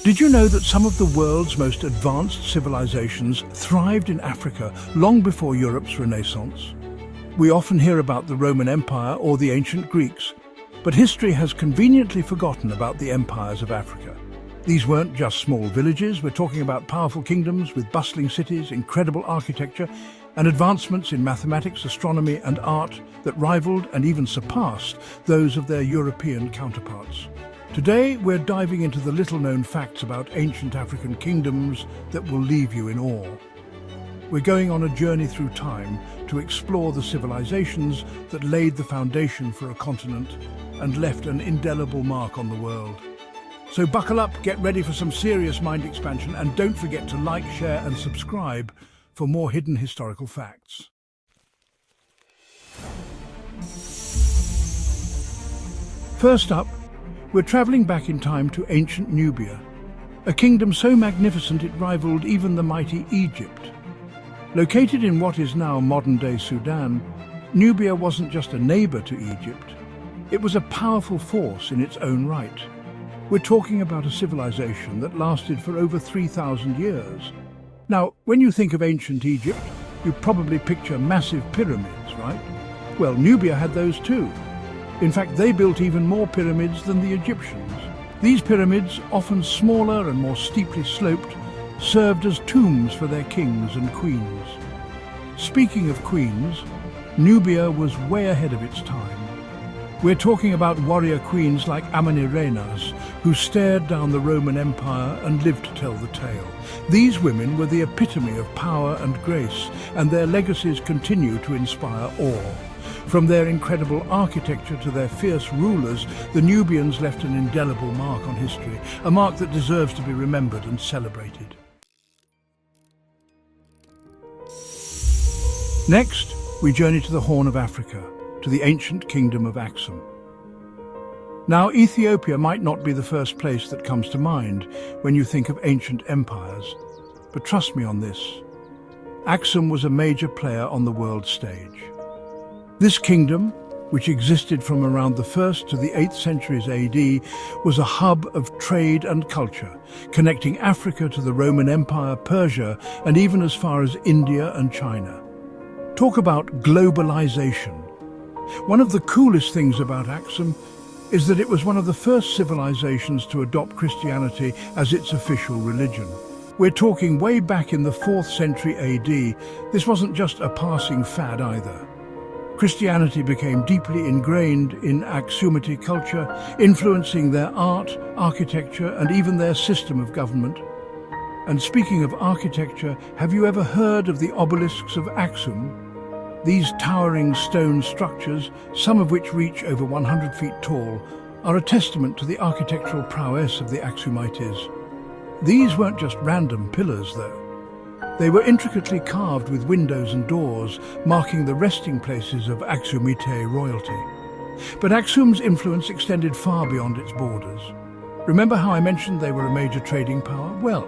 Did you know that some of the world's most advanced civilizations thrived in Africa long before Europe's Renaissance? We often hear about the Roman Empire or the ancient Greeks, but history has conveniently forgotten about the empires of Africa. These weren't just small villages. We're talking about powerful kingdoms with bustling cities, incredible architecture, and advancements in mathematics, astronomy, and art that rivaled and even surpassed those of their European counterparts. Today, we're diving into the little-known facts about ancient African kingdoms that will leave you in awe. We're going on a journey through time to explore the civilizations that laid the foundation for a continent and left an indelible mark on the world. So buckle up, get ready for some serious mind expansion, and don't forget to like, share, and subscribe for more hidden historical facts. First up, we're traveling back in time to ancient Nubia, a kingdom so magnificent it rivaled even the mighty Egypt. Located in what is now modern-day Sudan, Nubia wasn't just a neighbor to Egypt. It was a powerful force in its own right. We're talking about a civilization that lasted for over 3,000 years. Now, when you think of ancient Egypt, you probably picture massive pyramids, right? Well, Nubia had those too. In fact, they built even more pyramids than the Egyptians. These pyramids, often smaller and more steeply sloped, served as tombs for their kings and queens. Speaking of queens, Nubia was way ahead of its time. We're talking about warrior queens like Amanirenas, who stared down the Roman Empire and lived to tell the tale. These women were the epitome of power and grace, and their legacies continue to inspire awe. From their incredible architecture to their fierce rulers, the Nubians left an indelible mark on history, a mark that deserves to be remembered and celebrated. Next, we journey to the Horn of Africa, to the ancient kingdom of Aksum. Now, Ethiopia might not be the first place that comes to mind when you think of ancient empires, but trust me on this. Aksum was a major player on the world stage. This kingdom, which existed from around the 1st to the 8th centuries AD, was a hub of trade and culture, connecting Africa to the Roman Empire, Persia, and even as far as India and China. Talk about globalization. One of the coolest things about Aksum is that it was one of the first civilizations to adopt Christianity as its official religion. We're talking way back in the 4th century AD. This wasn't just a passing fad either. Christianity became deeply ingrained in Aksumite culture, influencing their art, architecture, and even their system of government. And speaking of architecture, have you ever heard of the obelisks of Aksum? These towering stone structures, some of which reach over 100 feet tall, are a testament to the architectural prowess of the Aksumites. These weren't just random pillars, though. They were intricately carved with windows and doors, marking the resting places of Aksumite royalty. But Aksum's influence extended far beyond its borders. Remember how I mentioned they were a major trading power? Well,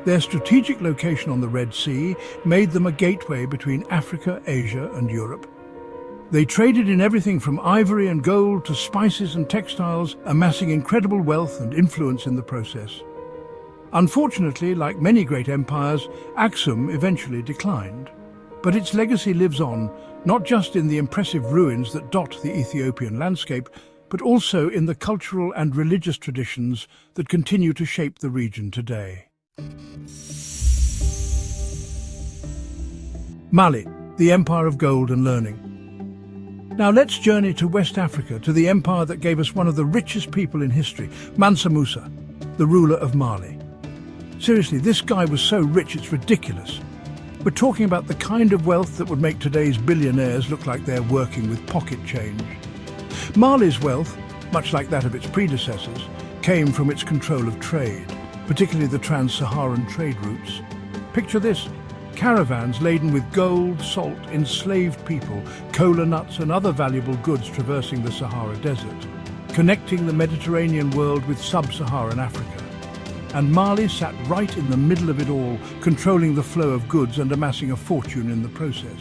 their strategic location on the Red Sea made them a gateway between Africa, Asia, and Europe. They traded in everything from ivory and gold to spices and textiles, amassing incredible wealth and influence in the process. Unfortunately, like many great empires, Aksum eventually declined. But its legacy lives on, not just in the impressive ruins that dot the Ethiopian landscape, but also in the cultural and religious traditions that continue to shape the region today. Mali, the empire of gold and learning. Now let's journey to West Africa, to the empire that gave us one of the richest people in history, Mansa Musa, the ruler of Mali. Seriously, this guy was so rich it's ridiculous. We're talking about the kind of wealth that would make today's billionaires look like they're working with pocket change. Mali's wealth, much like that of its predecessors, came from its control of trade, particularly the trans-Saharan trade routes. Picture this: caravans laden with gold, salt, enslaved people, cola nuts and other valuable goods traversing the Sahara Desert, connecting the Mediterranean world with sub-Saharan Africa. And Mali sat right in the middle of it all, controlling the flow of goods and amassing a fortune in the process.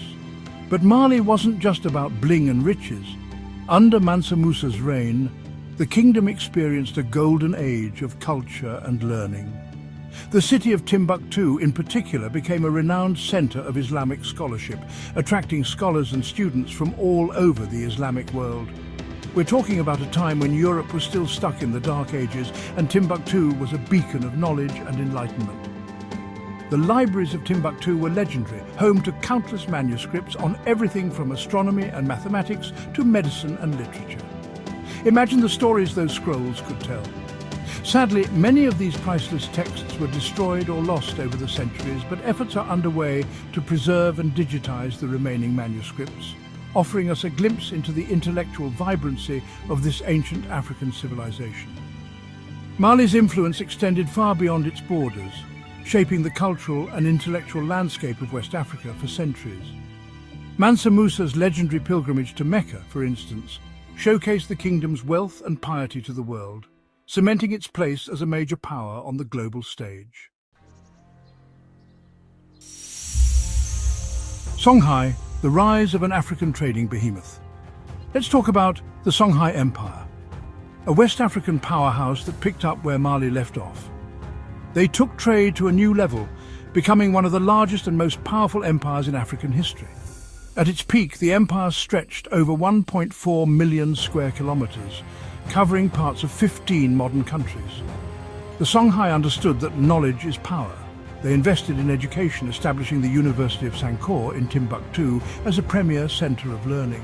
But Mali wasn't just about bling and riches. Under Mansa Musa's reign, the kingdom experienced a golden age of culture and learning. The city of Timbuktu, in particular, became a renowned center of Islamic scholarship, attracting scholars and students from all over the Islamic world. We're talking about a time when Europe was still stuck in the Dark Ages, and Timbuktu was a beacon of knowledge and enlightenment. The libraries of Timbuktu were legendary, home to countless manuscripts on everything from astronomy and mathematics to medicine and literature. Imagine the stories those scrolls could tell. Sadly, many of these priceless texts were destroyed or lost over the centuries, but efforts are underway to preserve and digitize the remaining manuscripts, offering us a glimpse into the intellectual vibrancy of this ancient African civilization. Mali's influence extended far beyond its borders, shaping the cultural and intellectual landscape of West Africa for centuries. Mansa Musa's legendary pilgrimage to Mecca, for instance, showcased the kingdom's wealth and piety to the world, cementing its place as a major power on the global stage. Songhai, the rise of an African trading behemoth. Let's talk about the Songhai Empire, a West African powerhouse that picked up where Mali left off. They took trade to a new level, becoming one of the largest and most powerful empires in African history. At its peak, the empire stretched over 1.4 million square kilometers, covering parts of 15 modern countries. The Songhai understood that knowledge is power. They invested in education, establishing the University of Sankore in Timbuktu as a premier center of learning.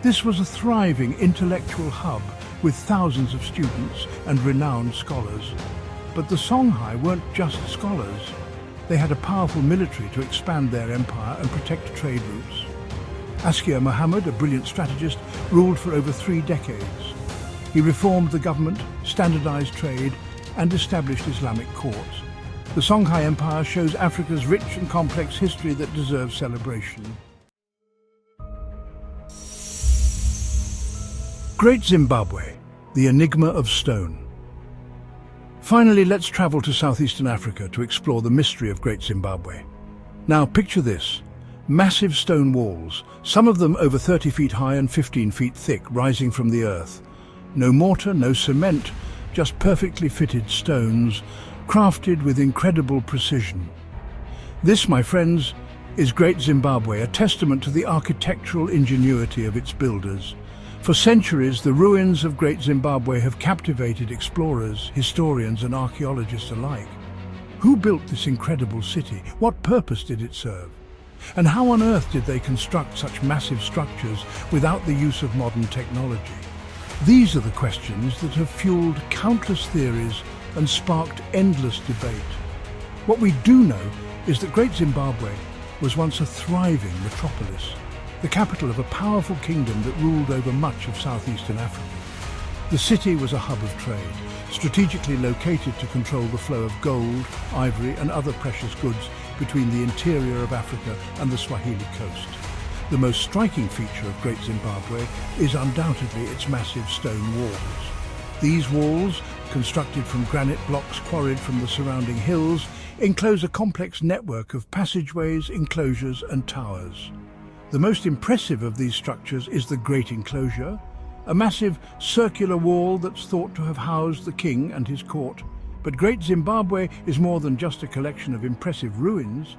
This was a thriving intellectual hub with thousands of students and renowned scholars. But the Songhai weren't just scholars. They had a powerful military to expand their empire and protect trade routes. Askia Muhammad, a brilliant strategist, ruled for over 3 decades. He reformed the government, standardized trade, and established Islamic courts. The Songhai Empire shows Africa's rich and complex history that deserves celebration. Great Zimbabwe, the enigma of stone. Finally, let's travel to southeastern Africa to explore the mystery of Great Zimbabwe. Now, picture this. Massive stone walls, some of them over 30 feet high and 15 feet thick, rising from the earth. No mortar, no cement, just perfectly fitted stones, crafted with incredible precision. This, my friends, is Great Zimbabwe, a testament to the architectural ingenuity of its builders. For centuries, the ruins of Great Zimbabwe have captivated explorers, historians, and archaeologists alike. Who built this incredible city? What purpose did it serve? And how on earth did they construct such massive structures without the use of modern technology? These are the questions that have fueled countless theories and sparked endless debate. What we do know is that Great Zimbabwe was once a thriving metropolis, the capital of a powerful kingdom that ruled over much of southeastern Africa. The city was a hub of trade, strategically located to control the flow of gold, ivory, and other precious goods between the interior of Africa and the Swahili coast. The most striking feature of Great Zimbabwe is undoubtedly its massive stone walls. These walls, constructed from granite blocks quarried from the surrounding hills, enclose a complex network of passageways, enclosures, and towers. The most impressive of these structures is the Great Enclosure, a massive circular wall that's thought to have housed the king and his court. But Great Zimbabwe is more than just a collection of impressive ruins.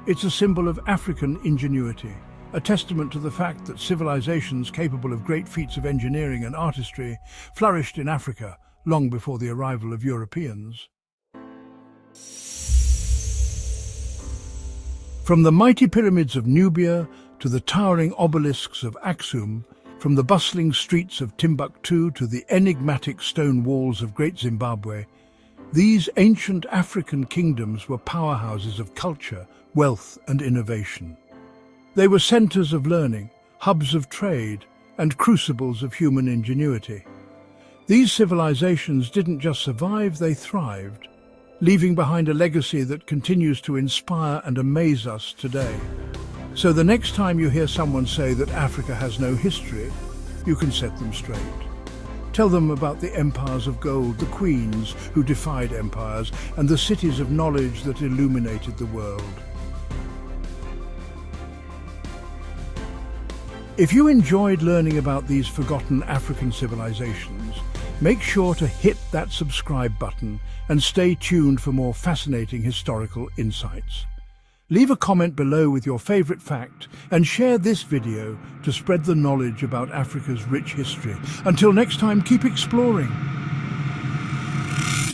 It's a symbol of African ingenuity, a testament to the fact that civilizations capable of great feats of engineering and artistry flourished in Africa long before the arrival of Europeans. From the mighty pyramids of Nubia to the towering obelisks of Aksum, from the bustling streets of Timbuktu to the enigmatic stone walls of Great Zimbabwe, these ancient African kingdoms were powerhouses of culture, wealth, and innovation. They were centers of learning, hubs of trade, and crucibles of human ingenuity. These civilizations didn't just survive, they thrived, leaving behind a legacy that continues to inspire and amaze us today. So the next time you hear someone say that Africa has no history, you can set them straight. Tell them about the empires of gold, the queens who defied empires, and the cities of knowledge that illuminated the world. If you enjoyed learning about these forgotten African civilizations, Make sure to hit that subscribe button and stay tuned for more fascinating historical insights. Leave a comment below with your favorite fact and share this video to spread the knowledge about Africa's rich history. Until next time, keep exploring.